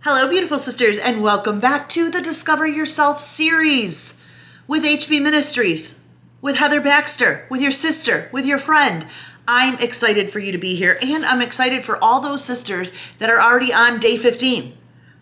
Hello, beautiful sisters, and welcome back to the Discover Yourself series with HB Ministries, with Heather Baxter, with your sister, with your friend. I'm excited for you to be here, and I'm excited for all those sisters that are already on day 15.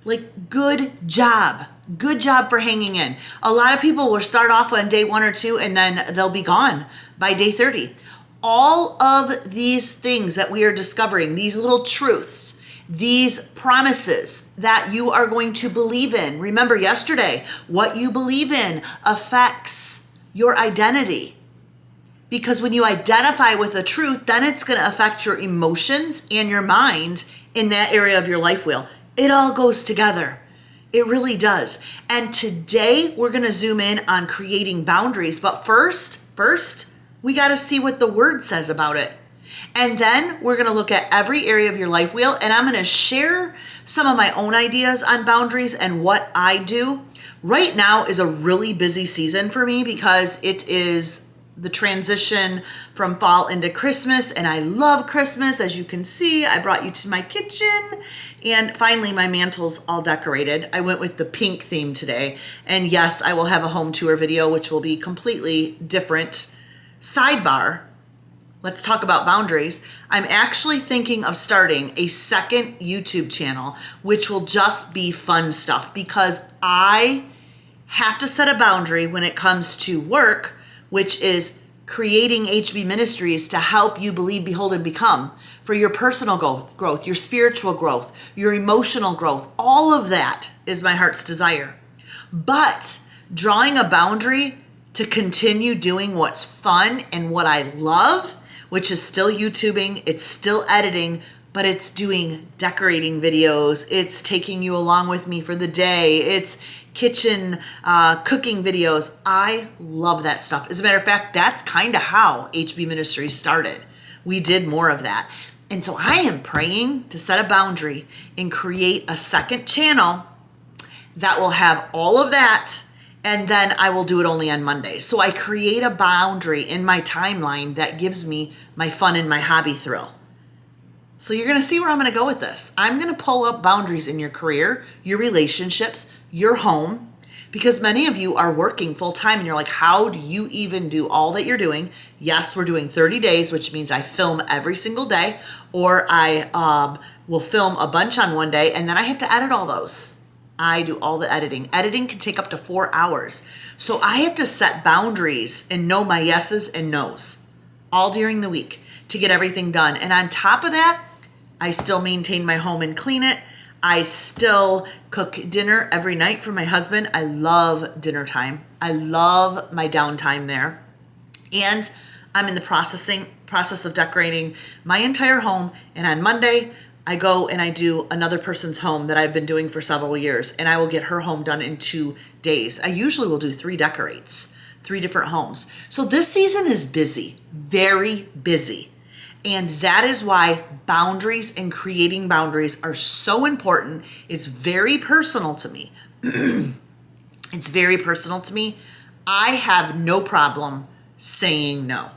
Like, good job. Good job for hanging in. A lot of people will start off on day 1 or 2, and then they'll be gone by day 30. All of these things that we are discovering, these little truths, these promises that you are going to believe in. Remember yesterday, what you believe in affects your identity. Because when you identify with a truth, then it's going to affect your emotions and your mind in that area of your life wheel. It all goes together. It really does. And today we're going to zoom in on creating boundaries. But first, we got to see what the word says about it. And then we're going to look at every area of your life wheel, and I'm going to share some of my own ideas on boundaries and what I do. Right now is a really busy season for me because it is the transition from fall into Christmas, and I love Christmas. As you can see, I brought you to my kitchen, and finally my mantle's all decorated. I went with the pink theme today, and yes, I will have a home tour video, which will be completely different. Sidebar. Let's talk about boundaries. I'm actually thinking of starting a second YouTube channel, which will just be fun stuff because I have to set a boundary when it comes to work, which is creating HB Ministries to help you believe, behold, and become for your personal growth, your spiritual growth, your emotional growth. All of that is my heart's desire. But drawing a boundary to continue doing what's fun and what I love, which is still YouTubing, it's still editing, but it's doing decorating videos. It's taking you along with me for the day. It's kitchen cooking videos. I love that stuff. As a matter of fact, that's kind of how HB Ministries started. We did more of that. And so I am praying to set a boundary and create a second channel that will have all of that. And then I will do it only on Monday. So I create a boundary in my timeline that gives me my fun and my hobby thrill. So you're going to see where I'm going to go with this. I'm going to pull up boundaries in your career, your relationships, your home, because many of you are working full time and you're like, how do you even do all that you're doing? Yes, we're doing 30 days, which means I film every single day, or I will film a bunch on one day and then I have to edit all those. I do all the editing. Editing can take up to 4 hours. So I have to set boundaries and know my yeses and nos all during the week to get everything done. And on top of that, I still maintain my home and clean it. I still cook dinner every night for my husband. I love dinner time. I love my downtime there. And I'm in the process of decorating my entire home. And on Monday, I go and I do another person's home that I've been doing for several years, and I will get her home done in 2 days. I usually will do 3 decorates, 3 different homes. So this season is busy, very busy. And that is why boundaries and creating boundaries are so important. It's very personal to me. It's very personal to me. I have no problem saying no.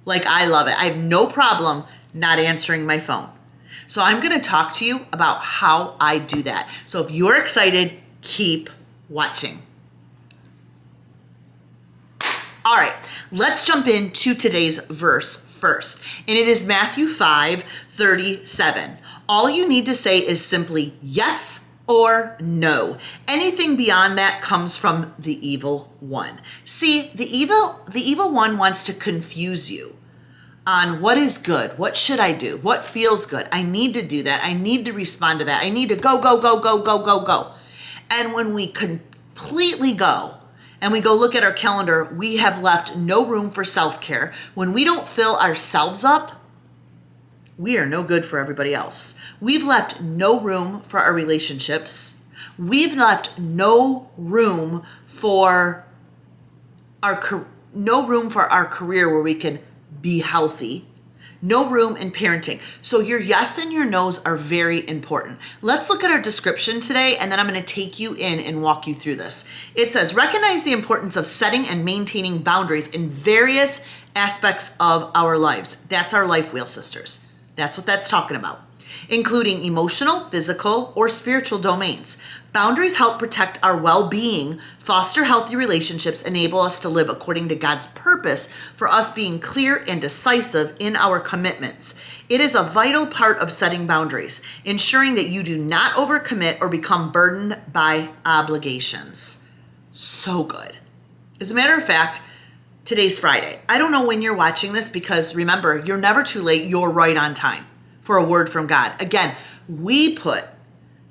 Like, I love it. I have no problem not answering my phone. So I'm going to talk to you about how I do that. So if you're excited, keep watching. All right, let's jump into today's verse first. And it is Matthew 5:37. All you need to say is simply yes or no. Anything beyond that comes from the evil one. See, the evil one wants to confuse you on what is good, what should I do, what feels good. I need to do that. I need to respond to that. I need to go. And when we completely go and we go look at our calendar, we have left no room for self-care. When we don't fill ourselves up, we are no good for everybody else. We've left no room for our relationships. We've left no room for our career where we can be healthy. No room in parenting. So your yes and your no's are very important. Let's look at our description today, and then I'm going to take you in and walk you through this. It says, recognize the importance of setting and maintaining boundaries in various aspects of our lives. That's our life wheel, sisters. That's what that's talking about. including emotional, physical, or spiritual domains. Boundaries help protect our well-being, foster healthy relationships, enable us to live according to God's purpose for us being clear and decisive in our commitments. It is a vital part of setting boundaries, ensuring that you do not overcommit or become burdened by obligations. So good. As a matter of fact, today's Friday. I don't know when you're watching this because remember, you're never too late. You're right on time for a word from God. Again, we put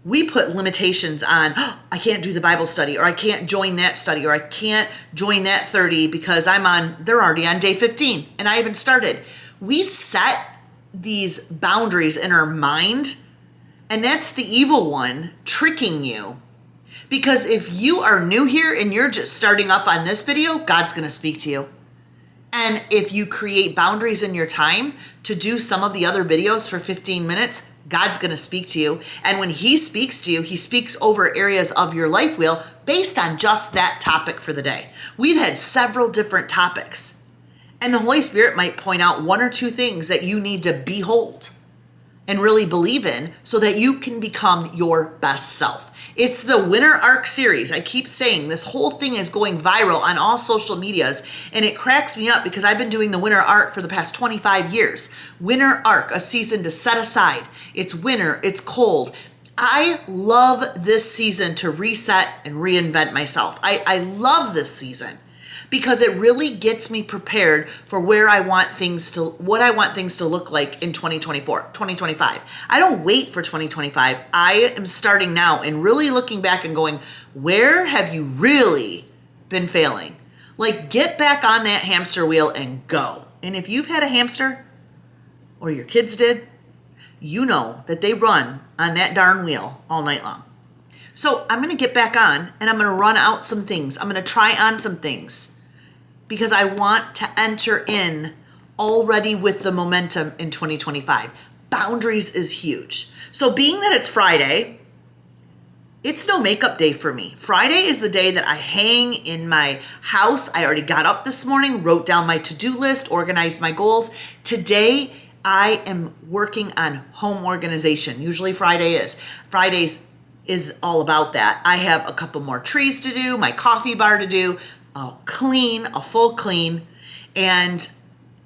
limitations on, oh, I can't do the Bible study, or I can't join that study, or I can't join that 30 because they're already on day 15 and I haven't started. We set these boundaries in our mind, and that's the evil one tricking you. Because if you are new here and you're just starting up on this video, God's going to speak to you. And if you create boundaries in your time to do some of the other videos for 15 minutes, God's going to speak to you. And when he speaks to you, he speaks over areas of your life wheel based on just that topic for the day. We've had several different topics. And the Holy Spirit might point out one or two things that you need to behold and really believe in so that you can become your best self. It's the Winter Arc series. I keep saying this whole thing is going viral on all social medias, and it cracks me up because I've been doing the Winter Arc for the past 25 years. Winter Arc, a season to set aside. It's winter, it's cold. I love this season to reset and reinvent myself. I love this season because it really gets me prepared for what I want things to look like in 2025. I don't wait for 2025. I am starting now and really looking back and going, where have you really been failing? Like, get back on that hamster wheel and go. And if you've had a hamster, or your kids did, you know that they run on that darn wheel all night long. So I'm going to get back on and I'm going to run out some things. I'm going to try on some things because I want to enter in already with the momentum in 2025. Boundaries is huge. So being that it's Friday, it's no makeup day for me. Friday is the day that I hang in my house. I already got up this morning, wrote down my to-do list, organized my goals. Today, I am working on home organization. Usually Fridays is all about that. I have a couple more trees to do, my coffee bar to do, a full clean, and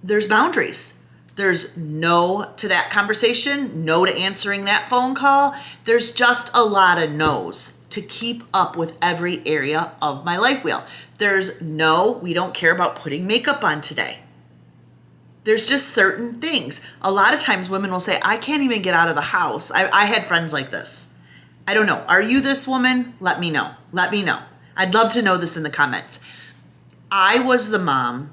there's boundaries. There's no to that conversation, no to answering that phone call. There's just a lot of no's to keep up with every area of my life wheel. There's no, we don't care about putting makeup on today. There's just certain things. A lot of times women will say, I can't even get out of the house. I had friends like this. I don't know. Are you this woman? Let me know. Let me know. I'd love to know this in the comments. I was the mom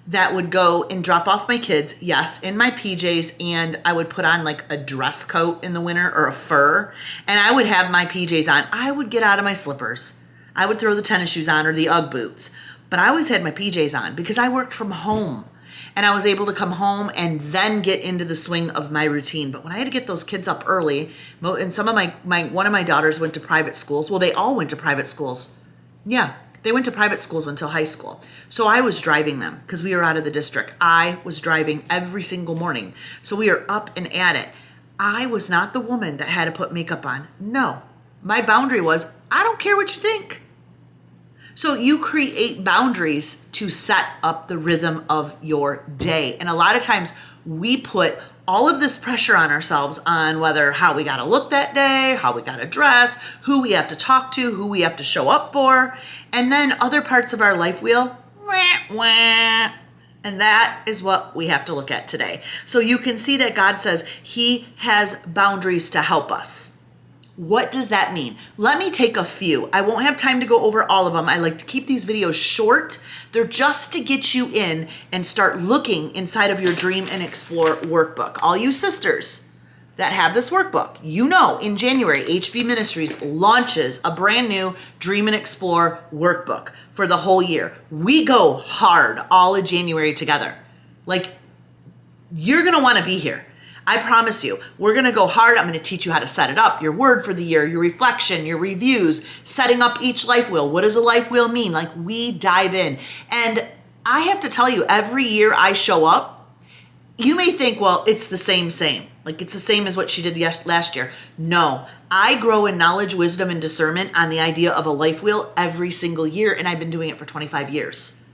that would go and drop off my kids, yes, in my PJs, and I would put on like a dress coat in the winter or a fur, and I would have my PJs on. I would get out of my slippers. I would throw the tennis shoes on or the Ugg boots, but I always had my PJs on because I worked from home. And I was able to come home and then get into the swing of my routine. But when I had to get those kids up early, and some of one of my daughters went to private schools. Well, they all went to private schools. Yeah, they went to private schools until high school. So I was driving them because we were out of the district. I was driving every single morning. So we are up and at it. I was not the woman that had to put makeup on. No, my boundary was, I don't care what you think. So you create boundaries to set up the rhythm of your day. And a lot of times we put all of this pressure on ourselves on how we got to look that day, how we got to dress, who we have to talk to, who we have to show up for. And then other parts of our life wheel, and that is what we have to look at today. So you can see that God says he has boundaries to help us. What does that mean? Let me take a few. I won't have time to go over all of them. I like to keep these videos short. They're just to get you in and start looking inside of your Dream and Explore workbook. All you sisters that have this workbook, you know in January, HB Ministries launches a brand new Dream and Explore workbook for the whole year. We go hard all of January together. Like, you're going to want to be here. I promise you, we're going to go hard. I'm going to teach you how to set it up, your word for the year, your reflection, your reviews, setting up each life wheel. What does a life wheel mean? Like, we dive in. And I have to tell you, every year I show up, you may think, well, it's the same. Like it's the same as what she did last year. No, I grow in knowledge, wisdom, and discernment on the idea of a life wheel every single year, and I've been doing it for 25 years.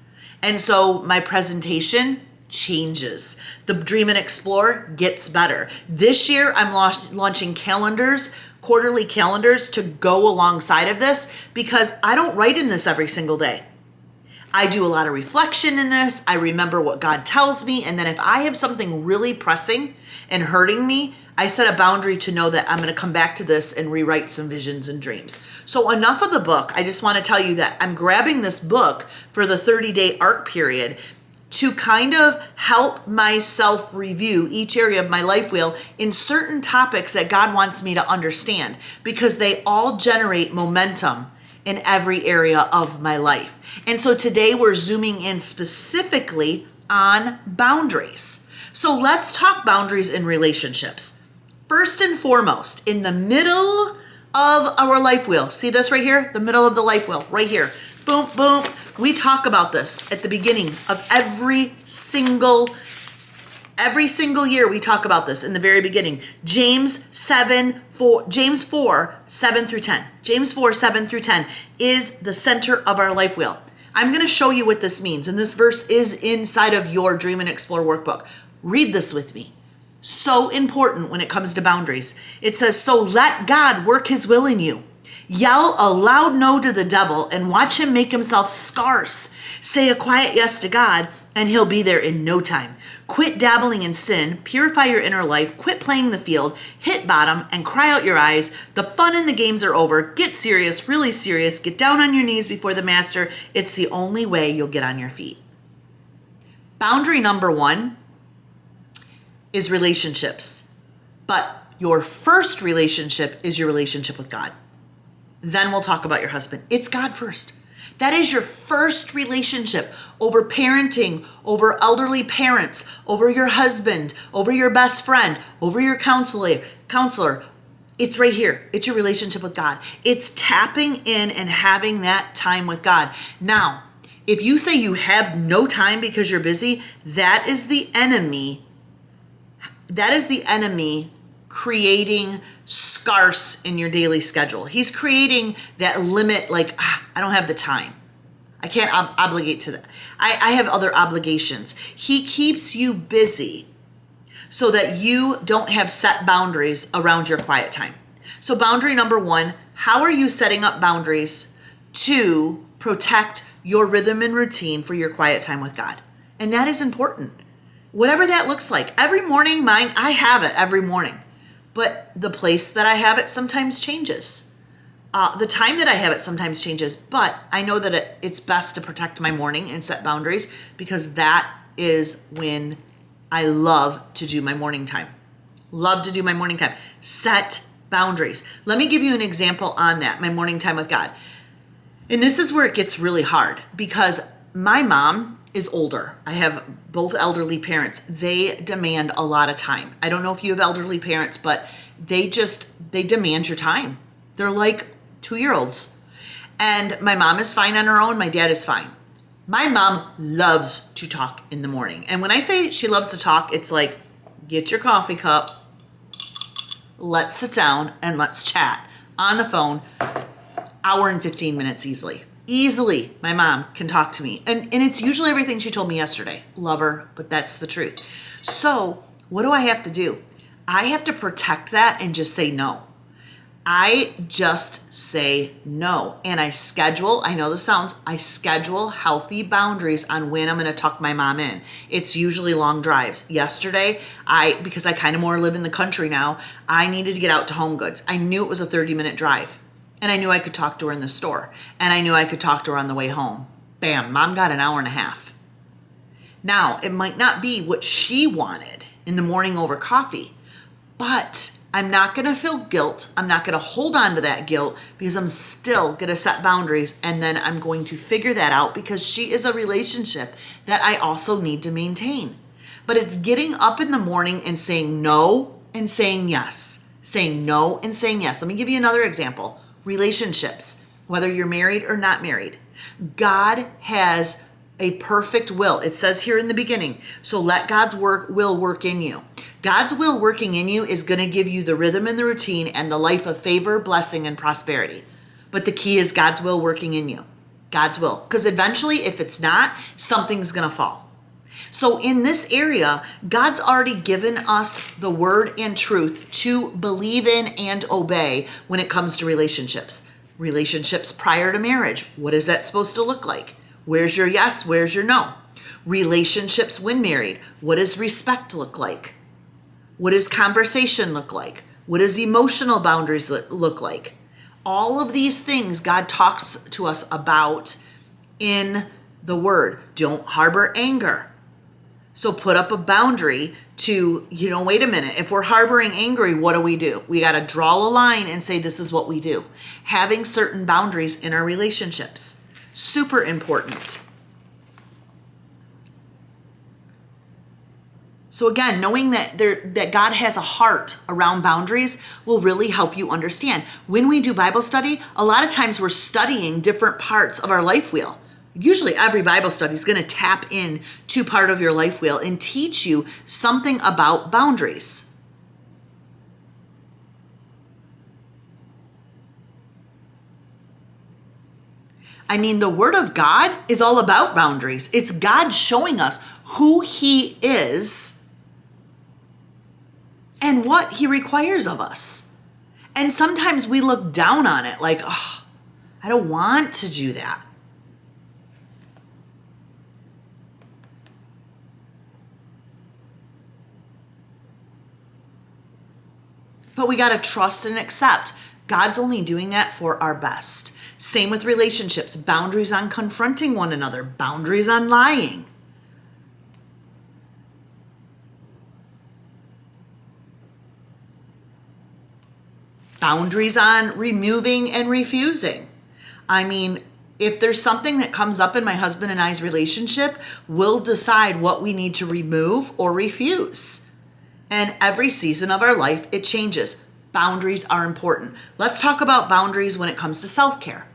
And so my presentation changes. The Dream and Explore gets better. This year, I'm launching calendars, quarterly calendars to go alongside of this because I don't write in this every single day. I do a lot of reflection in this. I remember what God tells me. And then if I have something really pressing and hurting me, I set a boundary to know that I'm going to come back to this and rewrite some visions and dreams. So enough of the book. I just want to tell you that I'm grabbing this book for the 30-day arc period to kind of help myself review each area of my life wheel in certain topics that God wants me to understand, because they all generate momentum in every area of my life. And so today we're zooming in specifically on boundaries. So let's talk boundaries in relationships. First and foremost, in the middle of our life wheel, see this right here? The middle of the life wheel, right here. Boom, boom. We talk about this at the beginning of every single year. We talk about this in the very beginning. James 4, 7 through 10. James 4, 7 through 10 is the center of our life wheel. I'm going to show you what this means. And this verse is inside of your Dream and Explore workbook. Read this with me. So important when it comes to boundaries. It says, so let God work his will in you. Yell a loud no to the devil and watch him make himself scarce. Say a quiet yes to God and he'll be there in no time. Quit dabbling in sin, purify your inner life, quit playing the field, hit bottom and cry out your eyes. The fun and the games are over. Get serious, really serious. Get down on your knees before the master. It's the only way you'll get on your feet. Boundary number 1 is relationships. But your first relationship is your relationship with God. Then we'll talk about your husband. It's God first. That is your first relationship over parenting, over elderly parents, over your husband, over your best friend, over your counselor. It's right here. It's your relationship with God. It's tapping in and having that time with God. Now, if you say you have no time because you're busy, that is the enemy. That is the enemy creating scarce in your daily schedule. He's creating that limit, like, I don't have the time. I can't obligate to that. I have other obligations. He keeps you busy so that you don't have set boundaries around your quiet time. So boundary number 1, how are you setting up boundaries to protect your rhythm and routine for your quiet time with God? And that is important. Whatever that looks like. Every morning, I have it every morning. But the place that I have it sometimes changes. The time that I have it sometimes changes. But I know that it's best to protect my morning and set boundaries because that is when I love to do my morning time. Love to do my morning time. Set boundaries. Let me give you an example on that, my morning time with God. And this is where it gets really hard because my mom is older. I have both elderly parents. They demand a lot of time. I don't know if you have elderly parents, but they demand your time. They're like 2-year-olds. And my mom is fine on her own. My dad is fine. My mom loves to talk in the morning. And when I say she loves to talk, it's like, get your coffee cup, let's sit down and let's chat on the phone, hour and 15 minutes easily. Easily, my mom can talk to me. And it's usually everything she told me yesterday. Love her, but that's the truth. So what do I have to do? I have to protect that and just say no. I just say no. And I schedule healthy boundaries on when I'm going to tuck my mom in. It's usually long drives. Yesterday, because I kind of more live in the country now, I needed to get out to Home Goods. I knew it was a 30-minute drive. And I knew I could talk to her in the store. And I knew I could talk to her on the way home. Bam, mom got an hour and a half. Now, it might not be what she wanted in the morning over coffee, but I'm not going to feel guilt. I'm not going to hold on to that guilt because I'm still going to set boundaries. And then I'm going to figure that out because she is a relationship that I also need to maintain. But it's getting up in the morning and saying no and saying yes. Saying no and saying yes. Let me give you another example. Relationships, whether you're married or not married. God has a perfect will. It says here in the beginning, so let God's will work in you. God's will working in you is going to give you the rhythm and the routine and the life of favor, blessing, and prosperity. But the key is God's will working in you. God's will. Because eventually, if it's not, something's going to fall. So in this area, God's already given us the word and truth to believe in and obey when it comes to relationships. Relationships prior to marriage. What is that supposed to look like? Where's your yes? Where's your no? Relationships when married. What does respect look like? What does conversation look like? What does emotional boundaries look like? All of these things God talks to us about in the word. Don't harbor anger. So put up a boundary to, wait a minute. If we're harboring anger, what do? We got to draw a line and say, this is what we do. Having certain boundaries in our relationships. Super important. So again, knowing that God has a heart around boundaries will really help you understand. When we do Bible study, a lot of times we're studying different parts of our life wheel. Usually every Bible study is going to tap in to part of your life wheel and teach you something about boundaries. I mean, the Word of God is all about boundaries. It's God showing us who He is and what He requires of us. And sometimes we look down on it like, oh, I don't want to do that. But we got to trust and accept. God's only doing that for our best. Same with relationships. Boundaries on confronting one another. Boundaries on lying. Boundaries on removing and refusing. I mean, if there's something that comes up in my husband and I's relationship, we'll decide what we need to remove or refuse. And every season of our life, it changes. Boundaries are important. Let's talk about boundaries when it comes to self-care.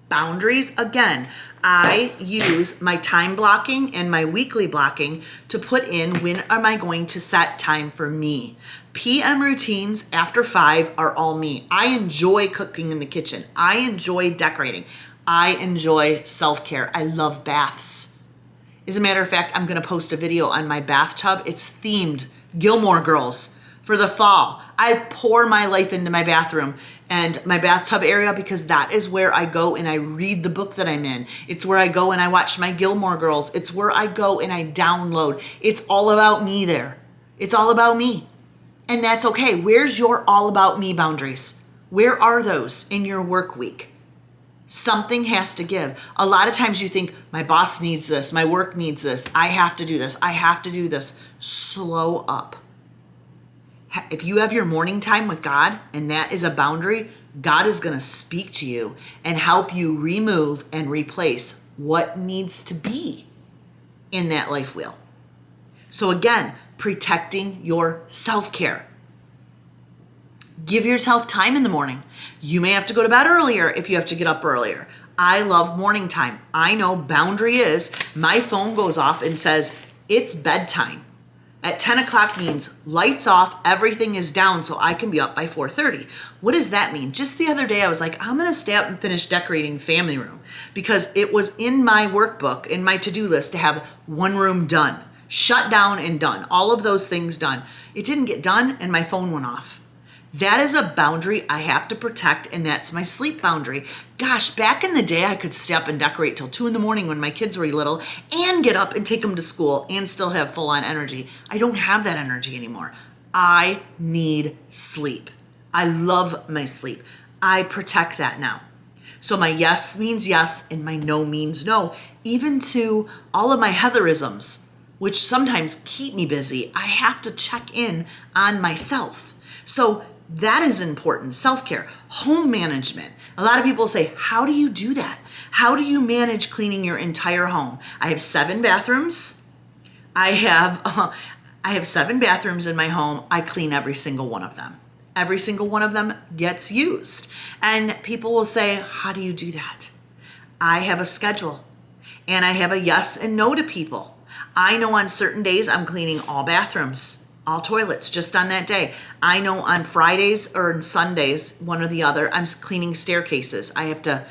Boundaries, again, I use my time blocking and my weekly blocking to put in when am I going to set time for me. PM routines after 5 are all me. I enjoy cooking in the kitchen. I enjoy decorating. I enjoy self-care. I love baths. As a matter of fact, I'm going to post a video on my bathtub. It's themed Gilmore Girls for the fall. I pour my life into my bathroom and my bathtub area because that is where I go and I read the book that I'm in. It's where I go and I watch my Gilmore Girls. It's where I go and I download. It's all about me there. It's all about me. And that's okay. Where's your all about me boundaries? Where are those in your work week? Something has to give. A lot of times you think, my boss needs this, my work needs this, I have to do this, I have to do this. Slow up. If you have your morning time with God and that is a boundary, God is going to speak to you and help you remove and replace what needs to be in that life wheel. So again, protecting your self-care. Give yourself time in the morning. You may have to go to bed earlier if you have to get up earlier. I love morning time. I know boundary is my phone goes off and says it's bedtime. At 10 o'clock means lights off, everything is down so I can be up by 4:30. What does that mean? Just the other day I was like, I'm going to stay up and finish decorating family room because it was in my workbook, in my to-do list to have one room done, shut down and done, all of those things done. It didn't get done and my phone went off. That is a boundary I have to protect, and that's my sleep boundary. Gosh, back in the day, I could stay up and decorate till 2 a.m. when my kids were little and get up and take them to school and still have full-on energy. I don't have that energy anymore. I need sleep. I love my sleep. I protect that now. So my yes means yes and my no means no. Even to all of my Heatherisms, which sometimes keep me busy, I have to check in on myself. So that is important. Self-care, home management. A lot of people say, how do you do that? How do you manage cleaning your entire home? I have 7 bathrooms. I have 7 bathrooms in my home. I clean every single one of them. Every single one of them gets used. And people will say, how do you do that? I have a schedule and I have a yes and no to people. I know on certain days I'm cleaning all bathrooms. all toilets just on that day. I know on Fridays or on Sundays, one or the other, I'm cleaning staircases. I have to,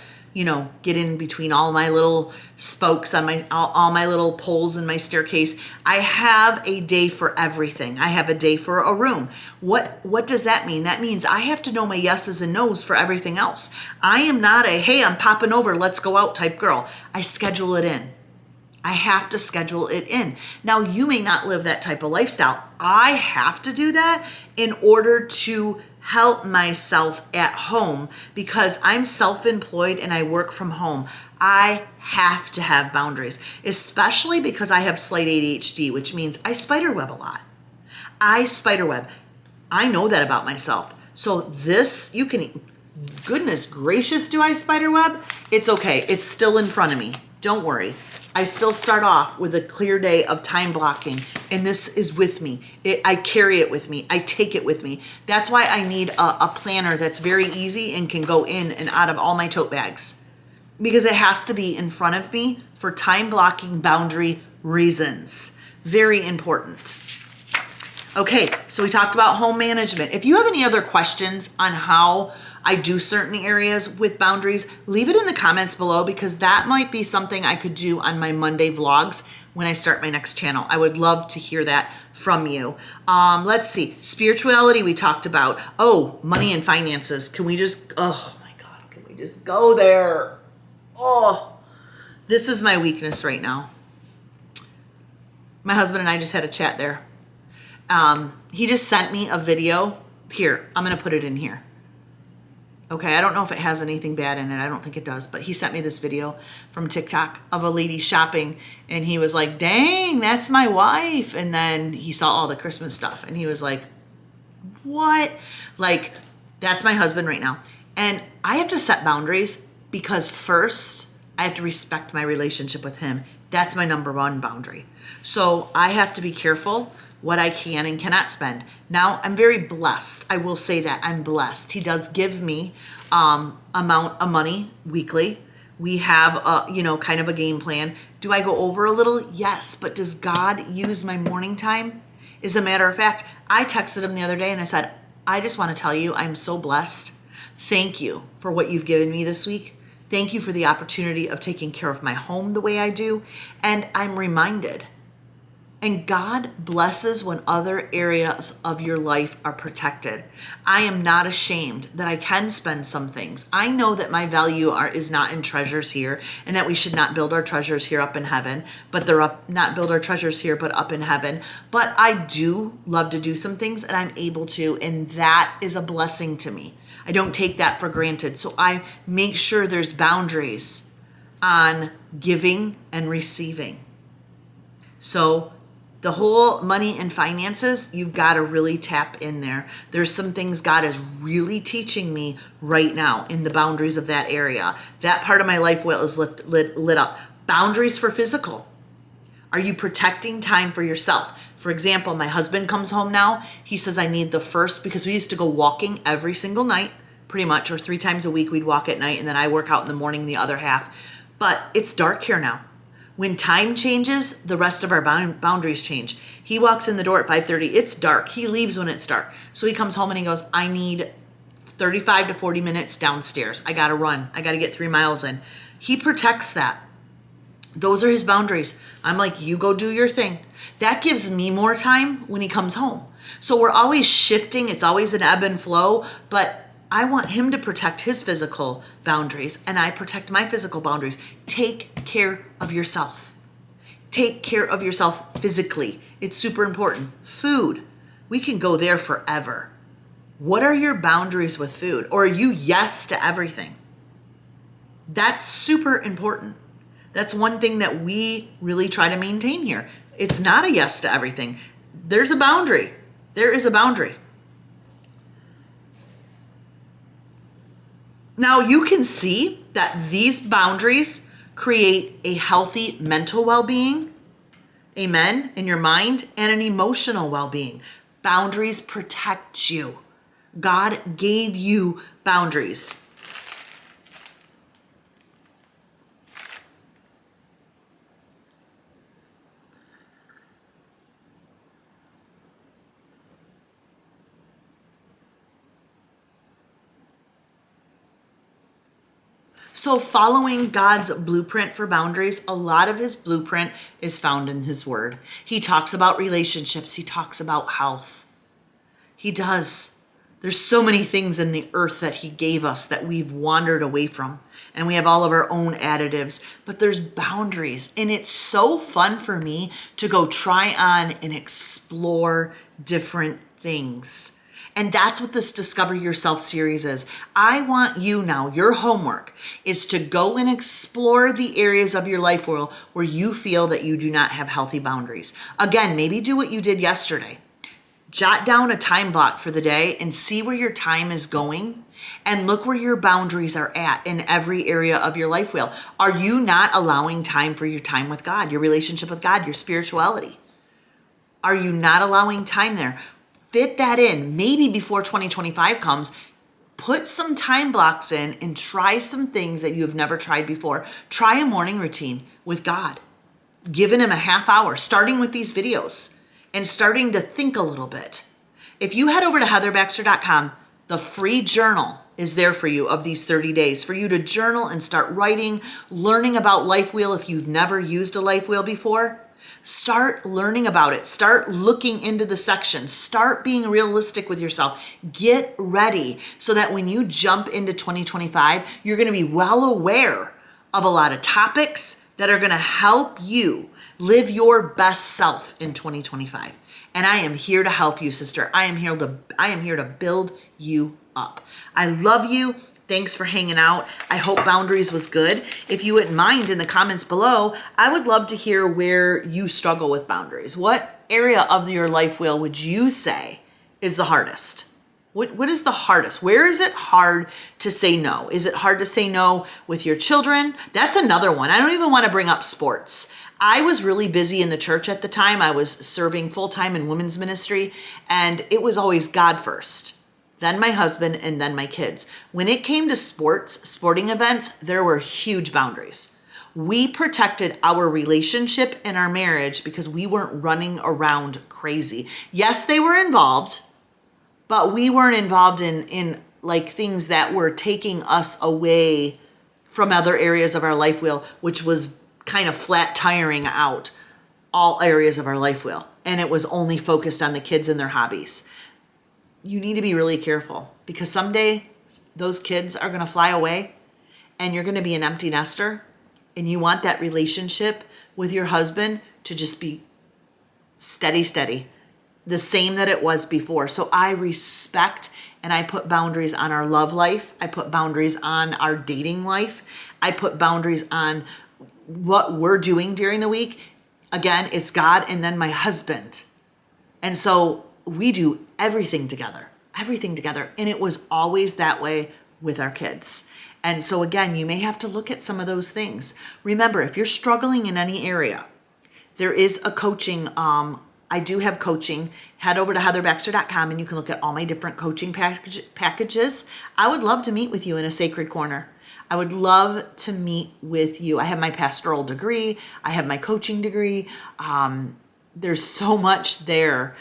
get in between all my little spokes on all my little poles in my staircase. I have a day for everything. I have a day for a room. What does that mean? That means I have to know my yeses and nos for everything else. I am not a, hey, I'm popping over, let's go out type girl. I schedule it in. I have to schedule it in. Now, you may not live that type of lifestyle. I have to do that in order to help myself at home because I'm self-employed and I work from home. I have to have boundaries, especially because I have slight ADHD, which means I spiderweb a lot. I spiderweb. I know that about myself. So this, goodness gracious, do I spiderweb? It's okay. It's still in front of me. Don't worry. I still start off with a clear day of time blocking, and this is with me. I carry it with me. I take it with me. That's why I need a planner that's very easy and can go in and out of all my tote bags, because it has to be in front of me for time blocking boundary reasons. Very important. Okay, so we talked about home management. If you have any other questions on how I do certain areas with boundaries, leave it in the comments below because that might be something I could do on my Monday vlogs when I start my next channel. I would love to hear that from you. Let's see, spirituality we talked about. Oh, money and finances. Can we just go there? Oh, this is my weakness right now. My husband and I just had a chat there. He just sent me a video. Here, I'm going to put it in here. Okay, I don't know if it has anything bad in it. I don't think it does, but he sent me this video from TikTok of a lady shopping, and he was like, dang, that's my wife. And then he saw all the Christmas stuff, and he was like, what? Like, that's my husband right now. And I have to set boundaries because first, I have to respect my relationship with him. That's my number one boundary. So I have to be careful what I can and cannot spend. Now, I'm very blessed. I will say that I'm blessed. He does give me amount of money weekly. We have kind of a game plan. Do I go over a little? Yes. But does God use my morning time? As a matter of fact, I texted him the other day and I said, I just want to tell you I'm so blessed. Thank you for what you've given me this week. Thank you for the opportunity of taking care of my home the way I do. And I'm reminded. And God blesses when other areas of your life are protected. I am not ashamed that I can spend some things. I know that my value is not in treasures here, and that we should not build our treasures here up in heaven, but not build our treasures here, but up in heaven. But I do love to do some things, and I'm able to, and that is a blessing to me. I don't take that for granted. So I make sure there's boundaries on giving and receiving. So the whole money and finances, you've got to really tap in there. There's some things God is really teaching me right now in the boundaries of that area. That part of my life well is lit up. Boundaries for physical. Are you protecting time for yourself? For example, my husband comes home now. He says, I need the first, because we used to go walking every single night, pretty much, or 3 times a week we'd walk at night, and then I work out in the morning the other half. But it's dark here now. When time changes, the rest of our boundaries change. He walks in the door at 5:30. It's dark. He leaves when it's dark. So he comes home and he goes, I need 35 to 40 minutes downstairs. I got to run. I got to get 3 miles in. He protects that. Those are his boundaries. I'm like, you go do your thing. That gives me more time when he comes home. So we're always shifting. It's always an ebb and flow, but I want him to protect his physical boundaries, and I protect my physical boundaries. Take care of yourself. Take care of yourself physically. It's super important. Food. We can go there forever. What are your boundaries with food? Or are you yes to everything? That's super important. That's one thing that we really try to maintain here. It's not a yes to everything. There's a boundary. There is a boundary. Now you can see that these boundaries create a healthy mental well-being, amen, in your mind, and an emotional well-being. Boundaries protect you. God gave you boundaries. So following God's blueprint for boundaries, a lot of his blueprint is found in his word. He talks about relationships. He talks about health. He does. There's so many things in the earth that he gave us that we've wandered away from. And we have all of our own additives. But there's boundaries. And it's so fun for me to go try on and explore different things. And that's what this Discover Yourself series is. I want you now, your homework is to go and explore the areas of your life where you feel that you do not have healthy boundaries. Again, maybe do what you did yesterday. Jot down a time block for the day and see where your time is going and look where your boundaries are at in every area of your life wheel. Are you not allowing time for your time with God, your relationship with God, your spirituality? Are you not allowing time there? Fit that in. Maybe before 2025 comes, put some time blocks in and try some things that you have never tried before. Try a morning routine with God, giving him a half hour, starting with these videos and starting to think a little bit. If you head over to heatherbaxter.com, the free journal is there for you of these 30 days for you to journal and start writing, learning about Life Wheel if you've never used a Life Wheel before. Start learning about it. Start looking into the sections. Start being realistic with yourself. Get ready so that when you jump into 2025, you're going to be well aware of a lot of topics that are going to help you live your best self in 2025. And I am here to help you, sister. I am here to build you up. I love you. Thanks for hanging out. I hope boundaries was good. If you wouldn't mind in the comments below, I would love to hear where you struggle with boundaries. What area of your life wheel would you say is the hardest? What is the hardest? Where is it hard to say no? Is it hard to say no with your children? That's another one. I don't even want to bring up sports. I was really busy in the church at the time. I was serving full-time in women's ministry, and it was always God first, then my husband, and then my kids. When it came to sporting events, there were huge boundaries. We protected our relationship and our marriage because we weren't running around crazy. Yes, they were involved, but we weren't involved in like things that were taking us away from other areas of our life wheel, which was kind of flat tiring out all areas of our life wheel. And it was only focused on the kids and their hobbies. You need to be really careful because someday those kids are going to fly away and you're going to be an empty nester, and you want that relationship with your husband to just be steady, the same that it was before. So I respect and I put boundaries on our love life. I put boundaries on our dating life. I put boundaries on what we're doing during the week. Again, it's God and then my husband. And so we do everything together. And it was always that way with our kids. And so again, you may have to look at some of those things. Remember, if you're struggling in any area, there is a coaching. I do have coaching. Head over to heatherbaxter.com and you can look at all my different coaching packages. I would love to meet with you in a sacred corner. I would love to meet with you. I have my pastoral degree. I have my coaching degree. There's so much there.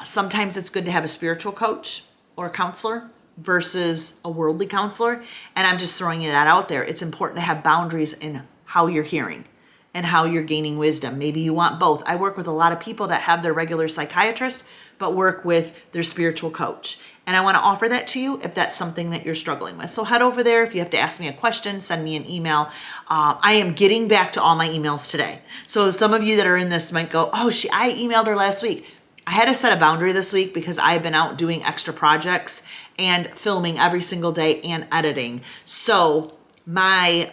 Sometimes it's good to have a spiritual coach or a counselor versus a worldly counselor. And I'm just throwing that out there. It's important to have boundaries in how you're hearing and how you're gaining wisdom. Maybe you want both. I work with a lot of people that have their regular psychiatrist, but work with their spiritual coach. And I want to offer that to you if that's something that you're struggling with. So head over there. If you have to ask me a question, send me an email. I am getting back to all my emails today. So some of you that are in this might go, oh, I emailed her last week. I had to set a boundary this week because I've been out doing extra projects and filming every single day and editing. So my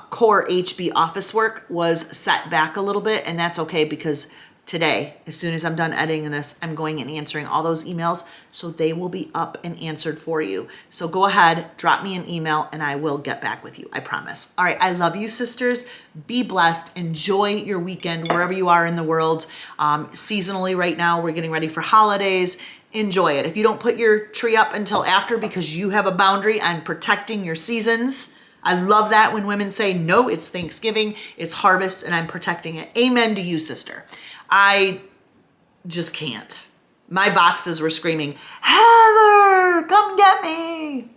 core HB office work was set back a little bit, and that's okay because today, as soon as I'm done editing this, I'm going and answering all those emails so they will be up and answered for you. So go ahead, drop me an email, and I will get back with you. I promise. All right. I love you, sisters. Be blessed. Enjoy your weekend wherever you are in the world. Seasonally right now, we're getting ready for holidays. Enjoy it. If you don't put your tree up until after because you have a boundary on protecting your seasons, I love that when women say, no, it's Thanksgiving, it's harvest, and I'm protecting it. Amen to you, sister. I just can't. My boxes were screaming, Heather, come get me.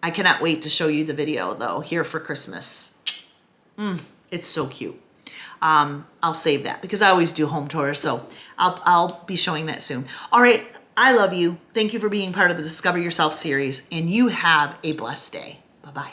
I cannot wait to show you the video though here for Christmas. It's so cute. I'll save that because I always do home tours, so I'll be showing that soon. All right, I love you. Thank you for being part of the Discover Yourself series, and you have a blessed day. Bye-bye.